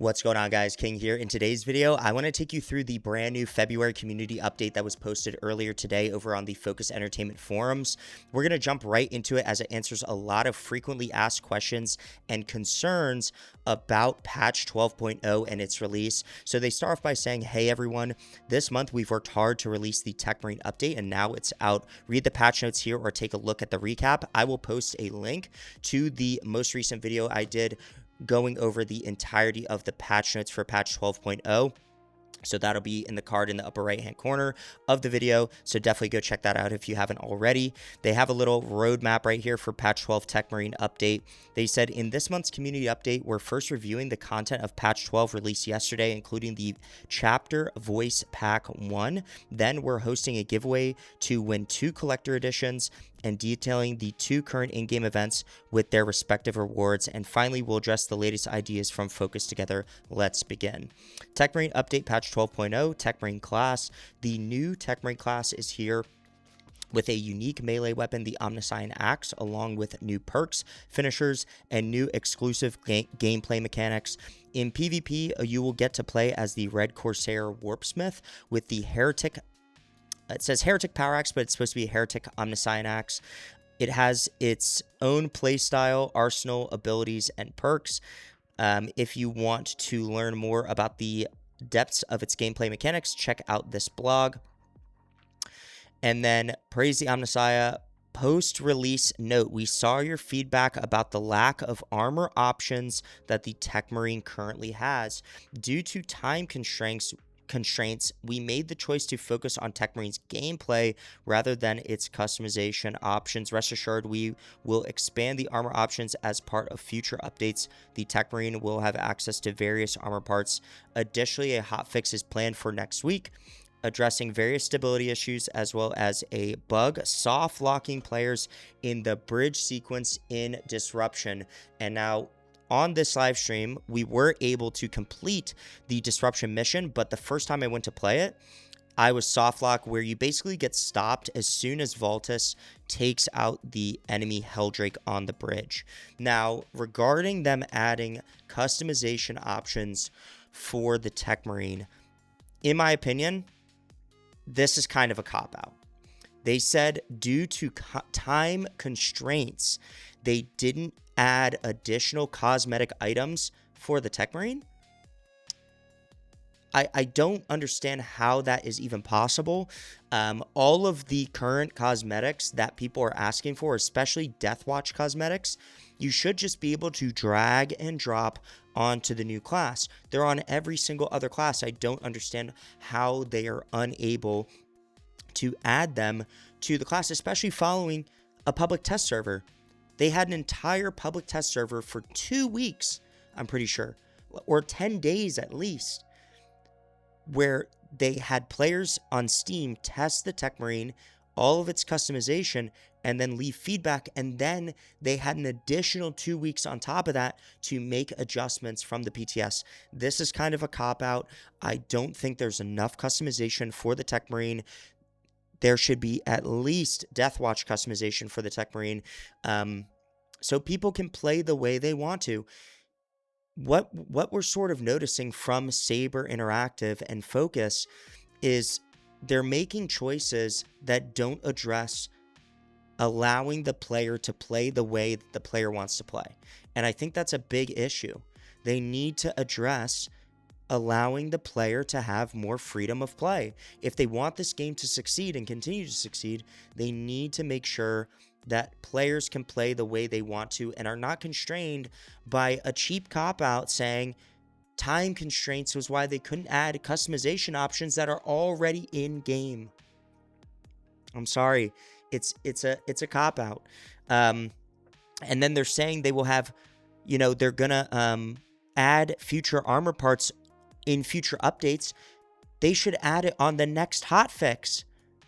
What's going on, guys? King here. In today's video, I want to take you through the brand new February community update that was posted earlier today over on the Focus Entertainment forums. We're going to jump right into it as it answers a lot of frequently asked questions and concerns about patch 12.0 and its release. So they start off by saying, hey everyone, this month we've worked hard to release the Techmarine update and now it's out. Read the patch notes here or take a look at the recap. I will post a link to the most recent video I did going over the entirety of the patch notes for patch 12.0. So that'll be in the card in the upper right hand corner of the video. So definitely go check that out if you haven't already. They have a little roadmap right here for patch 12 Techmarine update. They said in this month's community update, we're first reviewing the content of patch 12 released yesterday, including the chapter voice pack 1. Then we're hosting a giveaway to win 2 collector editions and detailing the 2 current in-game events with their respective rewards. And finally, we'll address the latest ideas from Focus together. Let's begin. Techmarine update patch 12.0, Techmarine class. The new Techmarine class is here with a unique melee weapon, the Omniscient Axe, along with new perks, finishers, and new exclusive gameplay mechanics. In PvP, you will get to play as the Red Corsair Warpsmith with the Heretic. It says Heretic Power Axe, but it's supposed to be Heretic Omniscient Axe. It has its own playstyle, arsenal, abilities, and perks. If you want to learn more about the depths of its gameplay mechanics, check out this blog. And then praise the Omniscient. Post-release note, we saw your feedback about the lack of armor options that the Techmarine currently has. Due to time constraints, we made the choice to focus on Techmarine's gameplay rather than its customization options. Rest assured, we will expand the armor options as part of future updates. The Techmarine will have access to various armor parts. Additionally, a hotfix is planned for next week, addressing various stability issues as well as a bug soft locking players in the bridge sequence in Disruption. And now, on this live stream, we were able to complete the Disruption mission, but the first time I went to play it, I was soft lock, where you basically get stopped as soon as Voltus takes out the enemy Helldrake on the bridge. Now, regarding them adding customization options for the Techmarine, in my opinion, this is kind of a cop-out. They said due to time constraints, they didn't add additional cosmetic items for the Techmarine. I don't understand how that is even possible. All of the current cosmetics that people are asking for, especially Deathwatch cosmetics, you should just be able to drag and drop onto the new class. They're on every single other class. I don't understand how they are unable to add them to the class, especially following a public test server. They had an entire public test server for 2 weeks, I'm pretty sure, or 10 days at least, where they had players on Steam test the Techmarine, all of its customization, and then leave feedback. And then they had an additional 2 weeks on top of that to make adjustments from the PTS. This is kind of a cop-out. I don't think there's enough customization for the Techmarine. There should be at least Deathwatch customization for the Techmarine, so people can play the way they want to. What we're sort of noticing from SABER Interactive and Focus is they're making choices that don't address allowing the player to play the way that the player wants to play. And I think that's a big issue. They need to address allowing the player to have more freedom of play. If they want this game to succeed and continue to succeed, they need to make sure that players can play the way they want to and are not constrained by a cheap cop-out saying time constraints was why they couldn't add customization options that are already in game. I'm sorry, it's a cop-out. And then they're saying they will have, they're gonna add future armor parts in future updates. They should add it on the next hotfix.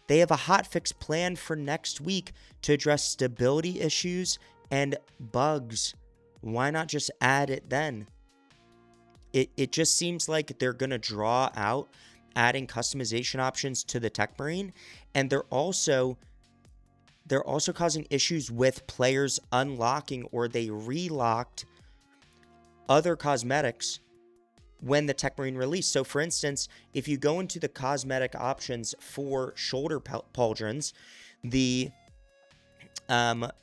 They have a hotfix planned for next week to address stability issues and bugs. Why not just add it then? It just seems like they're going to draw out adding customization options to the Techmarine, and they're also causing issues with players unlocking, or they relocked other cosmetics when the Techmarine released. So for instance, if you go into the cosmetic options for shoulder pauldrons, the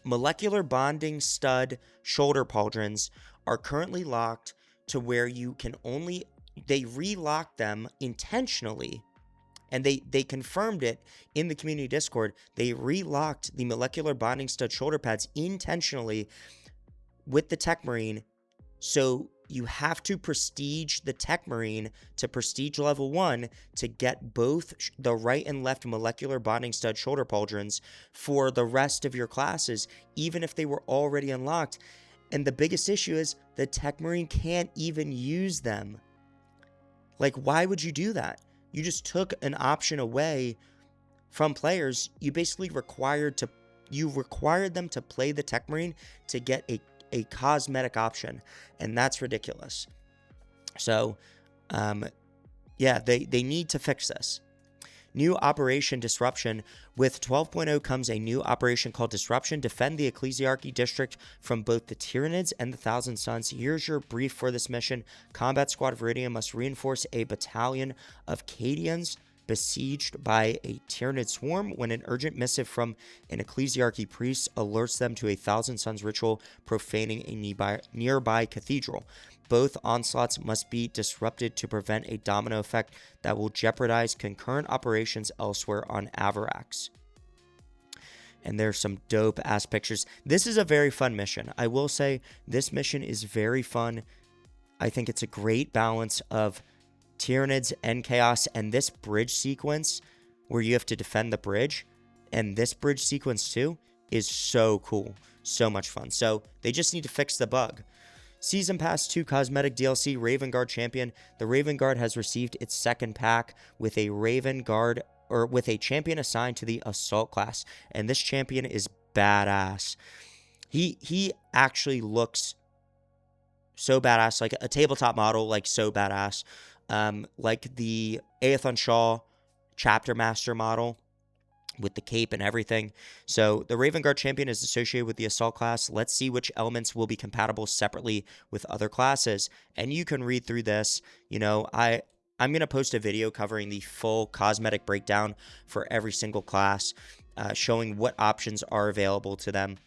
molecular bonding stud shoulder pauldrons are currently locked to where you can only, they relocked them intentionally, and they confirmed it in the community Discord. They relocked the molecular bonding stud shoulder pads intentionally with the Techmarine. So you have to prestige the Techmarine to prestige level 1 to get both the right and left molecular bonding stud shoulder pauldrons for the rest of your classes, even if they were already unlocked. And the biggest issue is the Techmarine can't even use them. Like, why would you do that? You just took an option away from players. You basically required them to play the Techmarine to get a cosmetic option, and that's ridiculous. So, yeah, they need to fix this. New Operation Disruption. With 12.0 comes a new operation called Disruption. Defend the Ecclesiarchy District from both the Tyranids and the Thousand Sons. Here's your brief for this mission. Combat Squad of Viridian must reinforce a battalion of Cadians besieged by a Tyranid swarm. When an urgent missive from an Ecclesiarchy priest alerts them to a Thousand Sons ritual profaning a nearby cathedral. Both onslaughts must be disrupted to prevent a domino effect that will jeopardize concurrent operations elsewhere on Avarax. And there's some dope ass pictures. This is a very fun mission. I will say this mission is very fun. I think it's a great balance of Tyranids and Chaos, and this bridge sequence where you have to defend the bridge, and this bridge sequence too, is so cool. So much fun. So they just need to fix the bug. Season Pass 2 Cosmetic DLC Raven Guard Champion. The Raven Guard has received its second pack with a Raven Guard, or with a champion assigned to the Assault class, and this champion is badass. He actually looks so badass, like a tabletop model, like so badass. Like the Aethon Shaw Chapter Master model with the cape and everything. So the Raven Guard champion is associated with the Assault class. Let's see which elements will be compatible separately with other classes. And you can read through this. You know, I'm going to post a video covering the full cosmetic breakdown for every single class, showing what options are available to them.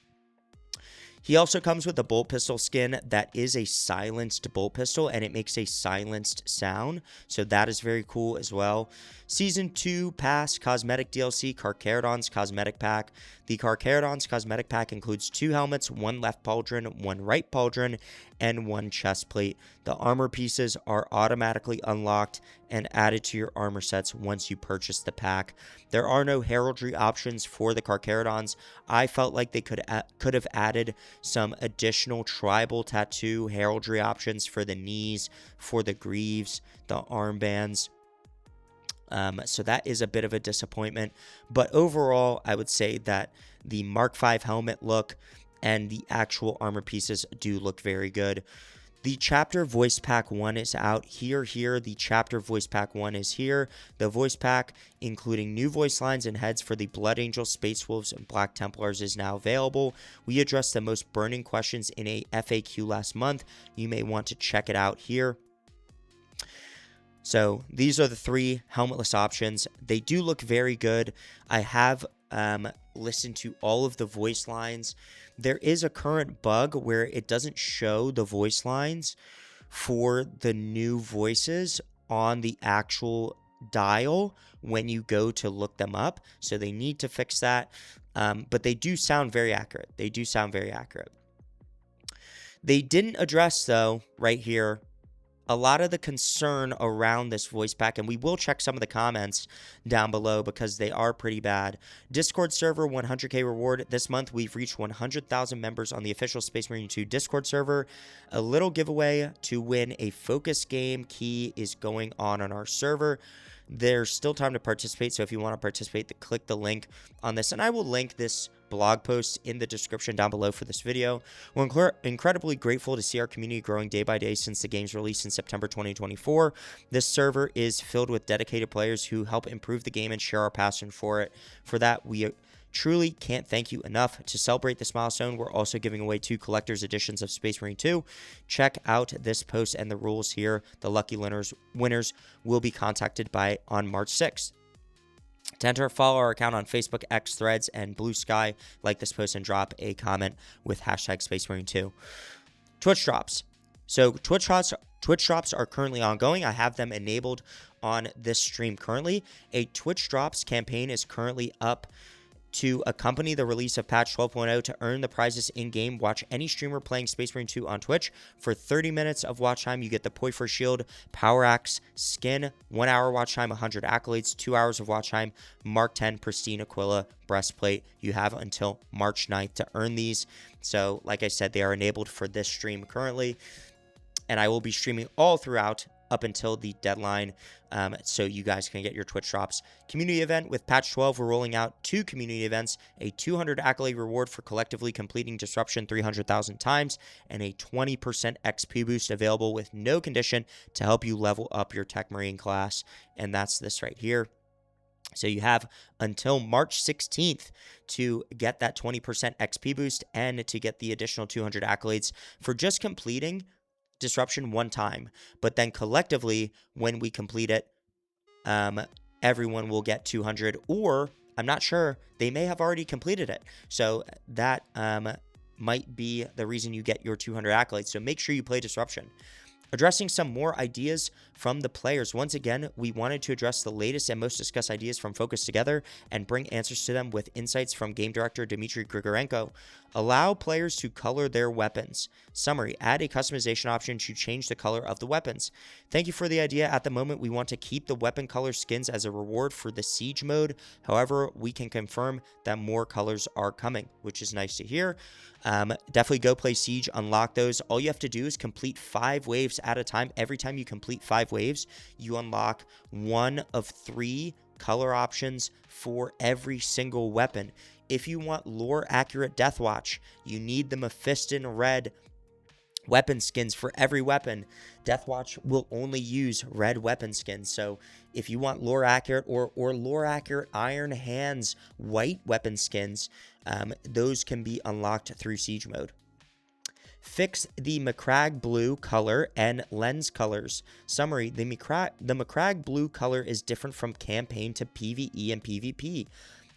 He also comes with a bolt pistol skin that is a silenced bolt pistol, and it makes a silenced sound, so that is very cool as well. Season 2 Pass Cosmetic DLC Carcharodon's Cosmetic Pack. The Carcharodon's Cosmetic Pack includes 2 helmets, 1 left pauldron, 1 right pauldron, and 1 chest plate. The armor pieces are automatically unlocked and added to your armor sets once you purchase the pack. There are no heraldry options for the Carcharodons. I felt like they could have added some additional tribal tattoo heraldry options for the knees, for the greaves, the armbands. So that is a bit of a disappointment. But overall, I would say that the Mark V helmet look and the actual armor pieces do look very good. The Chapter Voice Pack 1 is out here. The Chapter Voice Pack 1 is here. The Voice Pack, including new voice lines and heads for the Blood Angels, Space Wolves, and Black Templars, is now available. We addressed the most burning questions in a FAQ last month. You may want to check it out here. So these are the 3 helmetless options. They do look very good. I have listened to all of the voice lines. There is a current bug where it doesn't show the voice lines for the new voices on the actual dial when you go to look them up. So they need to fix that. But they do sound very accurate. They didn't address, though, right here, a lot of the concern around this voice pack, and we will check some of the comments down below because they are pretty bad. Discord server 100k reward. This month we've reached 100,000 members on the official Space Marine 2 Discord server. A little giveaway to win a focus game key is going on our server. There's still time to participate, so if you want to participate, click the link on this, and I will link this blog post in the description down below for this video. We're incredibly grateful to see our community growing day by day since the game's release in September 2024. This server is filled with dedicated players who help improve the game and share our passion for it. For that, we Truly can't thank you enough. To celebrate this milestone, we're also giving away 2 collector's editions of Space Marine 2. Check out this post and the rules here. The lucky winners will be contacted on March 6th. To enter, follow our account on Facebook, X, Threads, and Blue Sky. Like this post and drop a comment with hashtag Space Marine 2. Twitch drops. So Twitch drops are currently ongoing. I have them enabled on this stream currently. A Twitch drops campaign is currently up to accompany the release of patch 12.0 to earn the prizes in-game. Watch any streamer playing Space Marine 2 on Twitch. For 30 minutes of watch time, you get the Poifer Shield, Power Axe, Skin, 1 hour watch time, 100 accolades, 2 hours of watch time, Mark 10 Pristine Aquila Breastplate. You have until March 9th to earn these. So, like I said, they are enabled for this stream currently, and I will be streaming all throughout up until the deadline, so you guys can get your Twitch drops. Community event with patch 12, we're rolling out 2 community events, a 200 accolade reward for collectively completing Disruption 300,000 times, and a 20% XP boost available with no condition to help you level up your Techmarine class, and that's this right here. So you have until March 16th to get that 20% XP boost and to get the additional 200 accolades for just completing Disruption 1 time. But then collectively, when we complete it, everyone will get 200, or I'm not sure, they may have already completed it. So that might be the reason you get your 200 accolades. So make sure you play Disruption. Addressing some more ideas from the players. Once again, we wanted to address the latest and most discussed ideas from Focus together and bring answers to them with insights from game director Dmitry Grigorenko. Allow players to color their weapons. Summary: add a customization option to change the color of the weapons. Thank you for the idea. At the moment, we want to keep the weapon color skins as a reward for the Siege mode. However, we can confirm that more colors are coming, which is nice to hear. Definitely go play Siege, unlock those. All you have to do is complete 5 waves at a time. Every time you complete 5 waves, you unlock 1 of 3 color options for every single weapon. If you want lore accurate Deathwatch, you need the Mephiston red weapon skins for every weapon. Deathwatch will only use red weapon skins. So if you want lore accurate or lore accurate Iron Hands white weapon skins, those can be unlocked through Siege mode. Fix the Macragge blue color and lens colors. Summary: the Macragge blue color is different from campaign to PvE and PvP.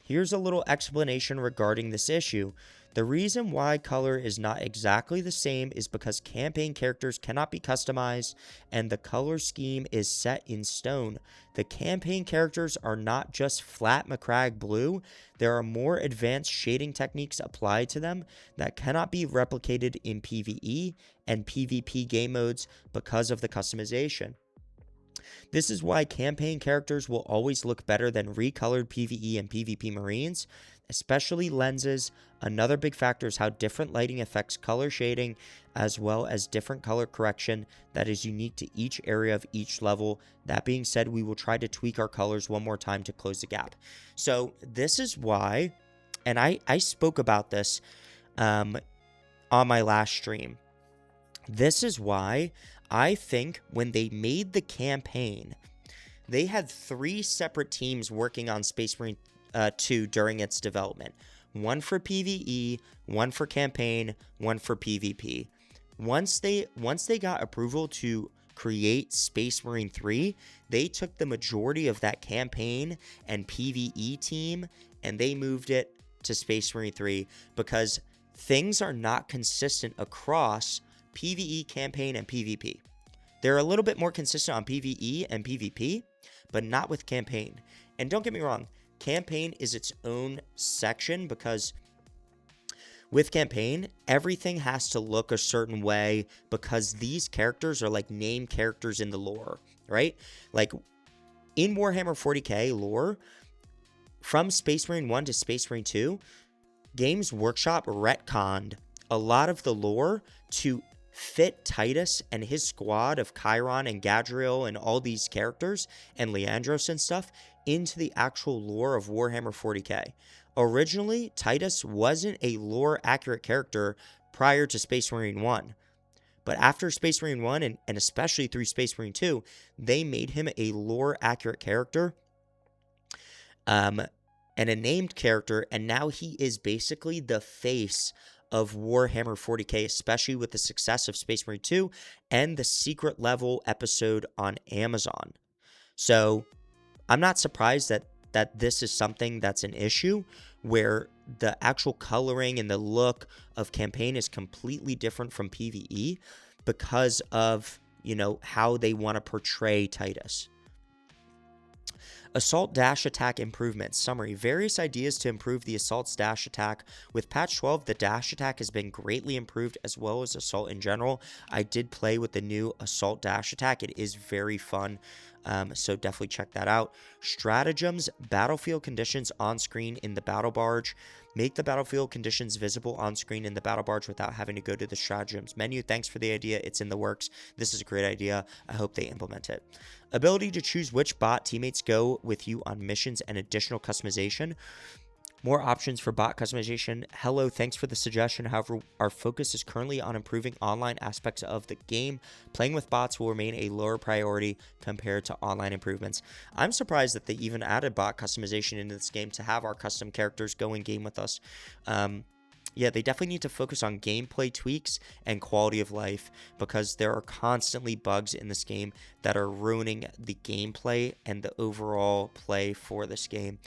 Here's a little explanation regarding this issue. The reason why color is not exactly the same is because campaign characters cannot be customized and the color scheme is set in stone. The campaign characters are not just flat Macragge blue. There are more advanced shading techniques applied to them that cannot be replicated in PvE and PvP game modes because of the customization. This is why campaign characters will always look better than recolored PvE and PvP Marines, especially lenses. Another big factor is how different lighting affects color shading, as well as different color correction that is unique to each area of each level. That being said, we will try to tweak our colors one more time to close the gap. So this is why, and I spoke about this on my last stream. This is why I think when they made the campaign, they had 3 separate teams working on Space Marine 2 during its development. One for PvE, one for campaign, one for PvP. Once they got approval to create Space Marine 3, they took the majority of that campaign and PvE team and they moved it to Space Marine 3 because things are not consistent across PvE, campaign, and PvP. They're a little bit more consistent on PvE and PvP, but not with campaign. And don't get me wrong, campaign is its own section because with campaign, everything has to look a certain way because these characters are like named characters in the lore, right? Like in Warhammer 40k lore, from Space Marine 1 to Space Marine 2, Games Workshop retconned a lot of the lore to fit Titus and his squad of Chiron and Gadriel and all these characters and Leandros and stuff into the actual lore of Warhammer 40k. Originally, Titus wasn't a lore accurate character prior to Space Marine 1. But after Space Marine 1 and especially through Space Marine 2, they made him a lore accurate character. and a named character, and now he is basically the face of Warhammer 40k, especially with the success of Space Marine 2 and the secret level episode on Amazon. So I'm not surprised that this is something that's an issue, where the actual coloring and the look of campaign is completely different from PvE because of, how they want to portray Titus. Assault dash attack improvements. Summary. Various ideas to improve the assault's dash attack. With patch 12, the dash attack has been greatly improved, as well as assault in general. I did play with the new assault dash attack. It is very fun. So definitely check that out. Stratagems. Battlefield conditions on screen in the battle barge. Make the battlefield conditions visible on screen in the battle barge without having to go to the stratagems menu. Thanks for the idea. It's in the works. This is a great idea. I hope they implement it. Ability to choose which bot teammates go with you on missions and additional customization. More options for bot customization. Hello, thanks for the suggestion. However, our focus is currently on improving online aspects of the game. Playing with bots will remain a lower priority compared to online improvements. I'm surprised that they even added bot customization into this game to have our custom characters go in game with us. Yeah, they definitely need to focus on gameplay tweaks and quality of life, because there are constantly bugs in this game that are ruining the gameplay and the overall play for this game.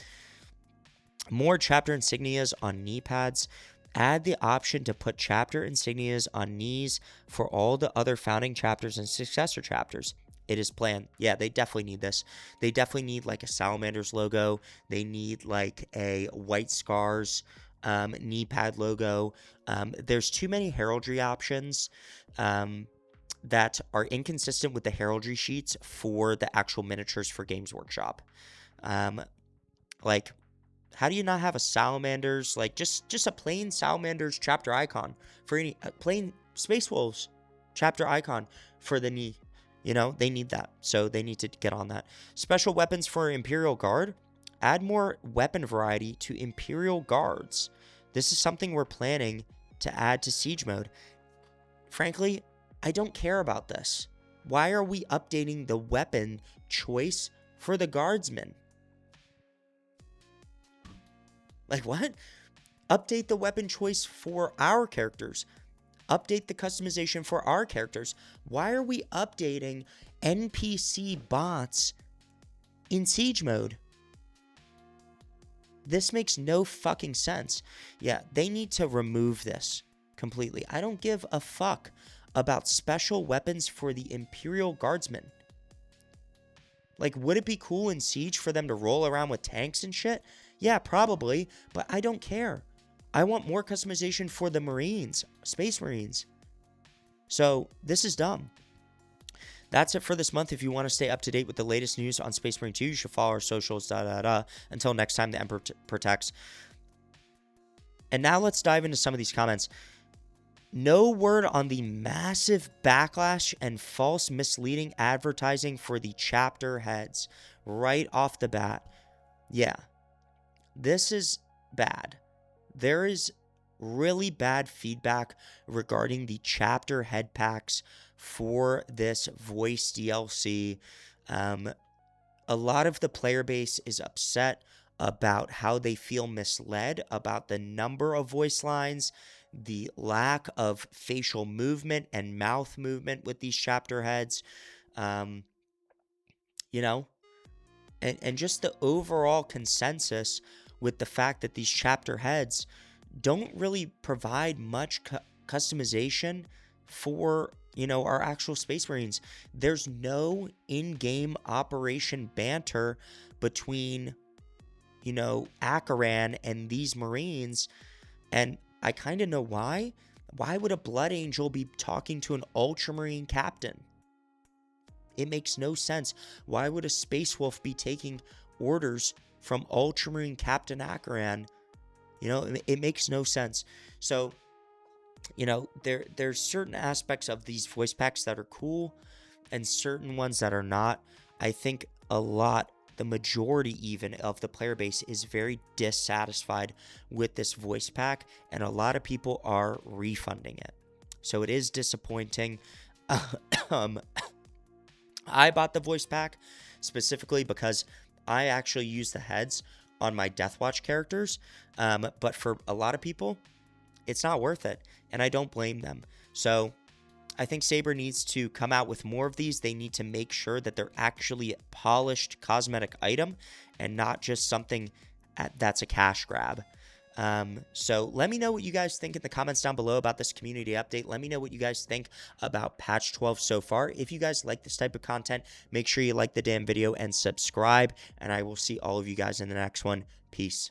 More chapter insignias on knee pads. Add the option to put chapter insignias on knees for all the other founding chapters and successor chapters. It is planned. Yeah, they definitely need this. They definitely need like a Salamander's logo. They need like a White Scars knee pad logo. There's too many heraldry options that are inconsistent with the heraldry sheets for the actual miniatures for Games Workshop. Like, how do you not have a Salamander's, like just a plain Salamander's chapter icon for any plain Space Wolves chapter icon for the knee? They need that. So they need to get on that. Special weapons for Imperial Guard. Add more weapon variety to Imperial Guards. This is something we're planning to add to Siege Mode. Frankly, I don't care about this. Why are we updating the weapon choice for the Guardsmen? Like, what? Update the weapon choice for our characters. Update the customization for our characters. Why are we updating NPC bots in Siege Mode? This makes no fucking sense. Yeah, they need to remove this completely. I don't give a fuck about special weapons for the Imperial Guardsmen. Like, would it be cool in Siege for them to roll around with tanks and shit? Yeah, probably, but I don't care. I want more customization for the Marines, Space Marines. So, this is dumb. That's it for this month. If you want to stay up to date with the latest news on Space Marine 2, you should follow our socials, Until next time, the Emperor protects. And now let's dive into some of these comments. No word on the massive backlash and false misleading advertising for the chapter heads right off the bat. Yeah, this is bad. There is really bad feedback regarding the chapter head packs for this voice DLC. A lot of the player base is upset about how they feel misled about the number of voice lines, the lack of facial movement and mouth movement with these chapter heads, and just the overall consensus with the fact that these chapter heads don't really provide much customization for, our actual Space Marines. There's no in-game operation banter between, Akaran and these Marines, and I kind of know why. Why would a Blood Angel be talking to an Ultramarine captain? It makes no sense. Why would a Space Wolf be taking orders from Ultramarine Captain Akaran? It makes no sense. So, there's certain aspects of these voice packs that are cool and certain ones that are not. I think the majority even of the player base is very dissatisfied with this voice pack, and a lot of people are refunding it. So it is disappointing. I bought the voice pack specifically because I actually use the heads on my Deathwatch characters. But for a lot of people, it's not worth it, and I don't blame them. So I think SABER needs to come out with more of these. They need to make sure that they're actually a polished cosmetic item and not just something that's a cash grab. So let me know what you guys think in the comments down below about this community update. Let me know what you guys think about patch 12 so far. If you guys like this type of content, make sure you like the damn video and subscribe, and I will see all of you guys in the next one. Peace.